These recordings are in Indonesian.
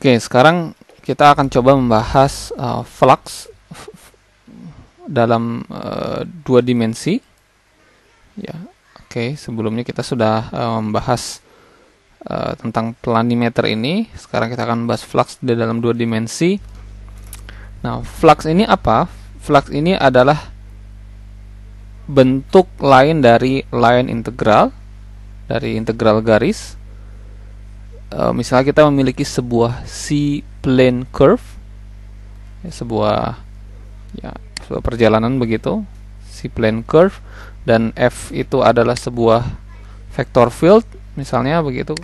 Oke, sekarang kita akan coba membahas flux dalam dua dimensi. Ya, oke. Sebelumnya kita sudah membahas tentang planimeter ini. Sekarang kita akan membahas flux di dalam dua dimensi. Nah, flux ini apa? Flux ini adalah bentuk lain dari line integral, dari integral garis. Misalnya kita memiliki sebuah C-plane curve, sebuah perjalanan begitu, C-plane curve, dan F itu adalah sebuah vector field, misalnya begitu.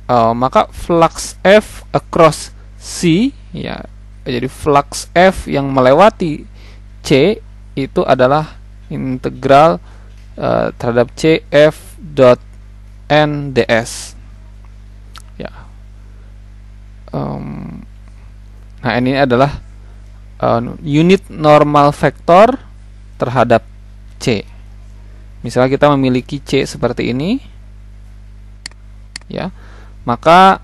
Maka flux F across C, jadi flux F yang melewati C itu adalah integral terhadap C F dot N ds. Nah, ini adalah unit normal vektor terhadap C. Misalnya kita memiliki C seperti ini, maka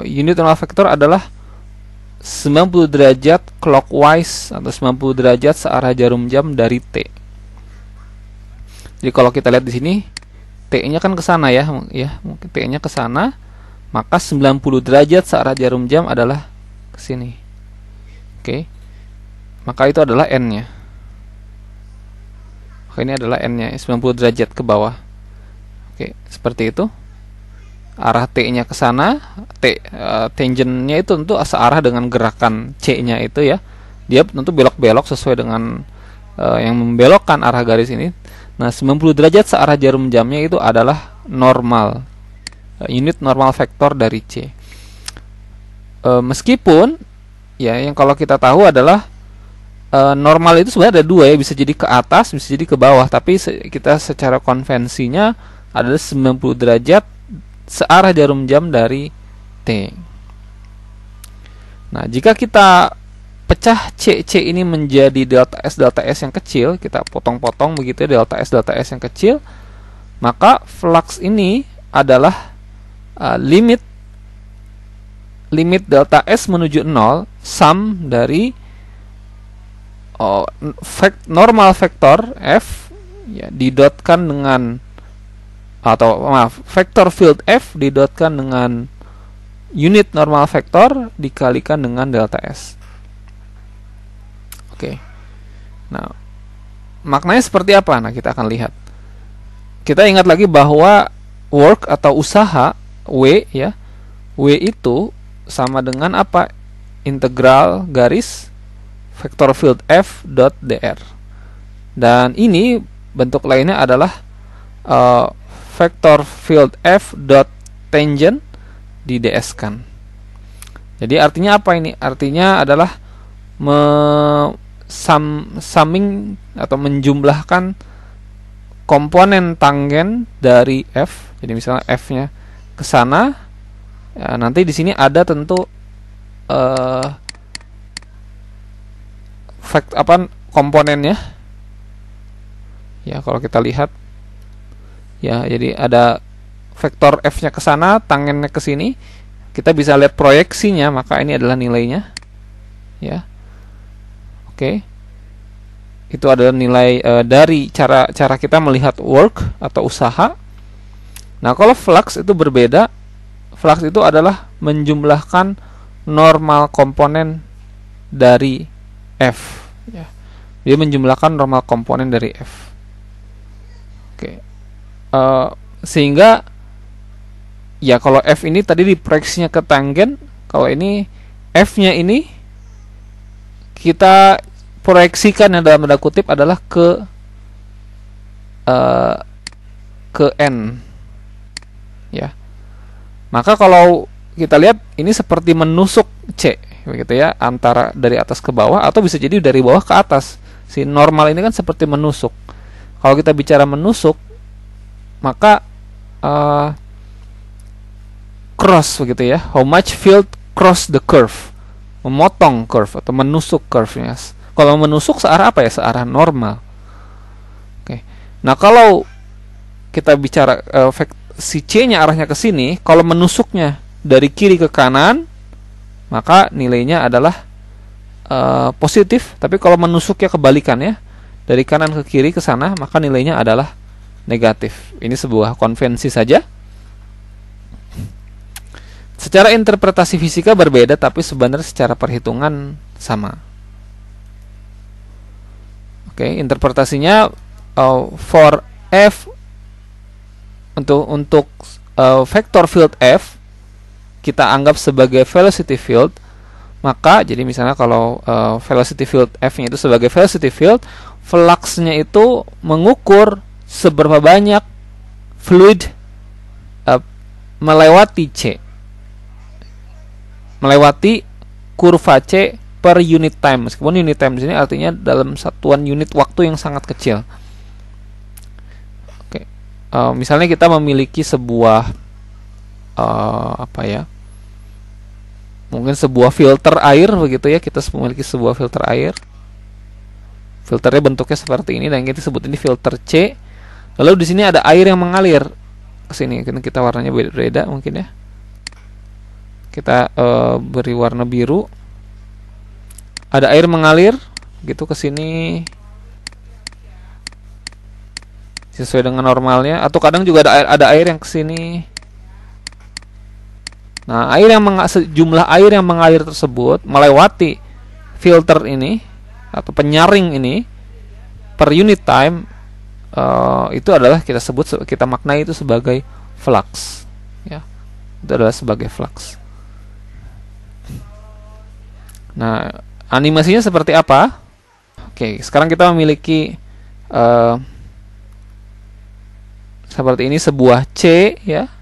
unit normal vektor adalah 90 derajat clockwise atau 90 derajat searah jarum jam dari T. Jadi kalau kita lihat di sini, T-nya kan ke sana mungkin T-nya ke sana, maka 90 derajat searah jarum jam adalah ke sini. Oke. Maka itu adalah N-nya. Maka ini adalah N-nya, 90 derajat ke bawah. Oke, seperti itu. Arah T-nya ke sana, tangentnya itu tentu searah dengan gerakan C-nya itu ya. Dia tentu belok-belok sesuai dengan yang membelokkan arah garis ini. Nah, 90 derajat searah jarum jamnya itu adalah normal, unit normal vektor dari C. Meskipun yang kalau kita tahu adalah normal itu sebenarnya ada dua bisa jadi ke atas, bisa jadi ke bawah, tapi kita secara konvensinya adalah 90 derajat searah jarum jam dari T. Nah, jika kita pecah C ini menjadi delta S yang kecil, kita potong-potong begitu ya, delta S yang kecil, maka flux ini adalah limit delta S menuju 0 sum dari normal vektor F didotkan dengan vektor field F didotkan dengan unit normal vektor dikalikan dengan delta S. Oke. Nah, maknanya seperti apa? Nah, kita akan lihat. Kita ingat lagi bahwa work atau usaha W W itu sama dengan apa? Integral garis vector field F dot dr. Dan ini bentuk lainnya adalah vector field F dot tangent di ds kan. Jadi artinya apa ini? Artinya adalah summing atau menjumlahkan komponen tangen dari F. Jadi misalnya F-nya ke sana, nanti di sini ada tentu komponennya. Kalau kita lihat jadi ada vektor F-nya ke sana, tangennya ke sini. Kita bisa lihat proyeksinya, maka ini adalah nilainya. Oke. Itu adalah nilai dari cara kita melihat work atau usaha. Nah, kalau flux itu berbeda. Flux itu adalah menjumlahkan normal komponen dari F. Dia menjumlahkan normal komponen dari F. Oke. Sehingga kalau F ini tadi diproyeksinya ke tangen, kalau ini F-nya ini kita proyeksikan yang dalam tanda kutip adalah ke N. Maka kalau kita lihat ini seperti menusuk C begitu ya, antara dari atas ke bawah atau bisa jadi dari bawah ke atas. Si normal ini kan seperti menusuk. Kalau kita bicara menusuk, maka cross begitu ya. How much field cross the curve? Memotong curve atau menusuk curve-nya. Kalau menusuk searah apa ya? Searah normal. Oke. Nah, kalau kita bicara si C-nya arahnya ke sini, kalau menusuknya dari kiri ke kanan, maka nilainya adalah positif. Tapi kalau menusuknya kebalikannya, dari kanan ke kiri ke sana, maka nilainya adalah negatif. Ini sebuah konvensi saja. Secara interpretasi fisika berbeda, tapi sebenarnya secara perhitungan sama. Oke, interpretasinya for F untuk vector field F kita anggap sebagai velocity field, maka jadi misalnya kalau velocity field F-nya itu sebagai velocity field, fluxnya itu mengukur seberapa banyak fluid melewati C, melewati kurva C per unit time. Meskipun unit time di sini artinya dalam satuan unit waktu yang sangat kecil. Oke, misalnya kita memiliki sebuah mungkin sebuah filter air begitu ya. Kita memiliki sebuah filter air. Filternya bentuknya seperti ini dan kita sebut ini filter C. Lalu di sini ada air yang mengalir ke sini. Kita warnanya beda mungkin ya. Kita beri warna biru. Ada air mengalir gitu ke sini sesuai dengan normalnya, atau kadang juga ada air yang ke sini. Nah, jumlah air yang mengalir tersebut melewati filter ini atau penyaring ini per unit time, itu adalah kita maknai itu sebagai flux ya. Itu adalah sebagai flux. Nah, animasinya seperti apa? Oke, sekarang kita memiliki seperti ini sebuah C ya.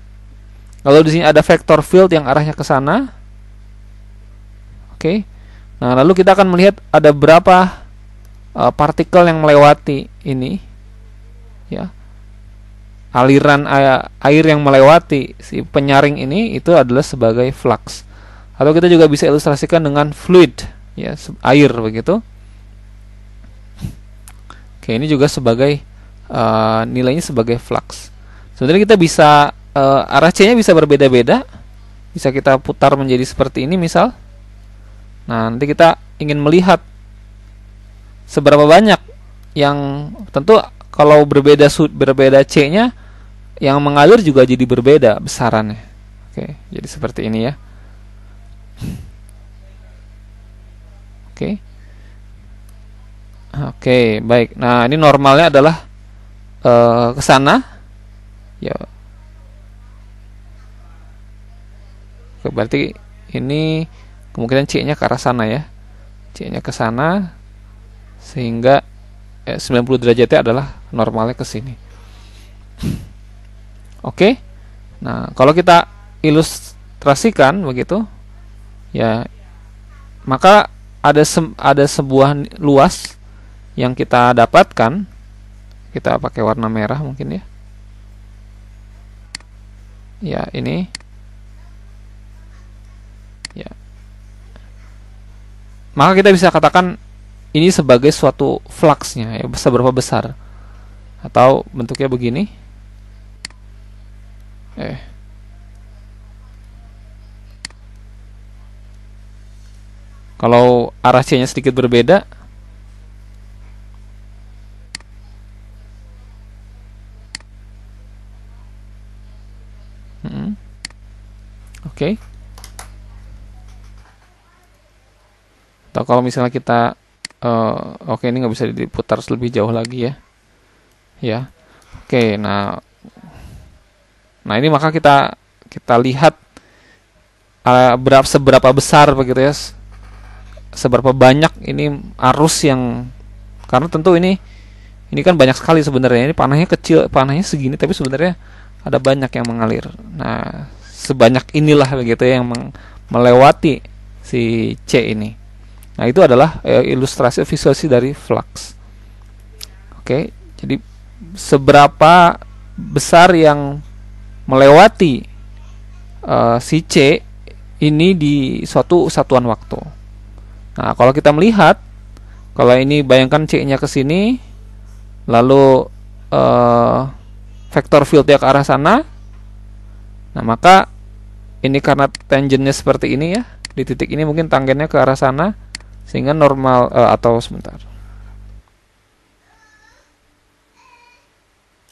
Lalu di sini ada vector field yang arahnya ke sana. Oke. Nah, lalu kita akan melihat ada berapa partikel yang melewati ini ya. Aliran air yang melewati si penyaring ini itu adalah sebagai flux. Atau kita juga bisa ilustrasikan dengan fluid ya, air begitu. Oke, ini juga sebagai nilainya sebagai flux. Sebenarnya kita bisa arah C-nya bisa berbeda-beda. Bisa kita putar menjadi seperti ini misal. Nah, nanti kita ingin melihat seberapa banyak yang tentu kalau berbeda C-nya, yang mengalir juga jadi berbeda besarannya. Oke, jadi seperti ini ya. Oke. Oke, baik. Nah, ini normalnya adalah ke sana. Ya. Oke, berarti ini kemungkinan C-nya ke arah sana ya. C-nya ke sana sehingga 90 derajatnya adalah normalnya ke sini. Oke. Nah, kalau kita ilustrasikan begitu ya, maka ada sebuah luas yang kita dapatkan. Kita pakai warna merah mungkin ya. Ya, ini. Ya. Maka kita bisa katakan ini sebagai suatu fluxnya ya, seberapa besar. Atau bentuknya begini. Kalau arah C-nya sedikit berbeda, oke. Atau kalau misalnya kita oke, ini nggak bisa diputar lebih jauh lagi ya. Ya. Oke, nah ini maka kita lihat seberapa besar begitu ya. Seberapa banyak ini arus yang, karena tentu ini kan banyak sekali sebenarnya. Ini panahnya kecil, panahnya segini tapi sebenarnya ada banyak yang mengalir. Nah, sebanyak inilah begitu ya yang melewati si C ini. Nah, itu adalah ilustrasi visualisasi dari flux. Oke, jadi seberapa besar yang melewati si C ini di suatu satuan waktu. Nah, kalau kita melihat, kalau ini bayangkan C-nya ke sini, lalu vektor fieldnya ke arah sana. Nah, maka ini karena tangennya seperti ini ya, di titik ini mungkin tangennya ke arah sana, sehingga normal atau sebentar.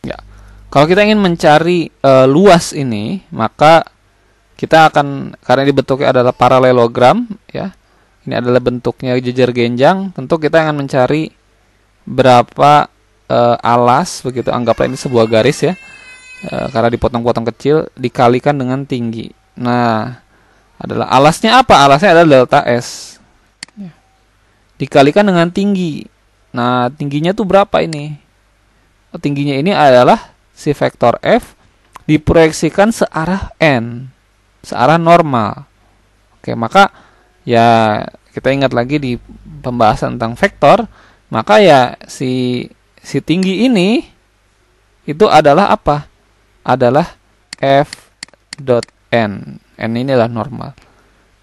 Ya, kalau kita ingin mencari luas ini, maka kita akan, karena ini bentuknya adalah paralelogram, ya, ini adalah bentuknya jejer genjang, tentu kita akan mencari berapa alas, begitu, anggaplah ini sebuah garis ya, karena dipotong-potong kecil, dikalikan dengan tinggi. Nah, adalah alasnya apa? Alasnya adalah delta S, dikalikan dengan tinggi. Nah, tingginya tuh berapa ini? Tingginya ini adalah si vektor F diproyeksikan searah N, searah normal. Oke, maka ya kita ingat lagi di pembahasan tentang vektor, maka ya si tinggi ini itu adalah apa? Adalah F dot N. N ini adalah normal.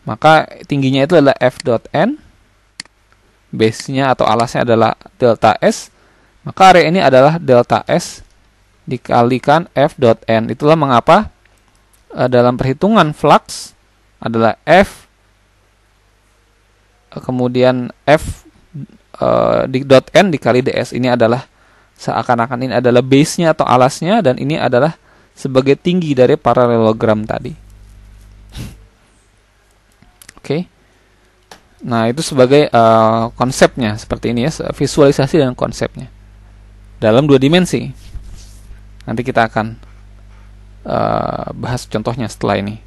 Maka tingginya itu adalah F dot N. Base-nya atau alasnya adalah delta S. Maka area ini adalah delta S dikalikan F dot N. Itulah mengapa dalam perhitungan flux adalah F kemudian F di dot N dikali ds. Ini adalah seakan-akan ini adalah base-nya atau alasnya, dan ini adalah sebagai tinggi dari paralelogram tadi. Oke. Nah, itu sebagai konsepnya seperti ini ya, visualisasi dan konsepnya dalam 2 dimensi. Nanti kita akan bahas contohnya setelah ini.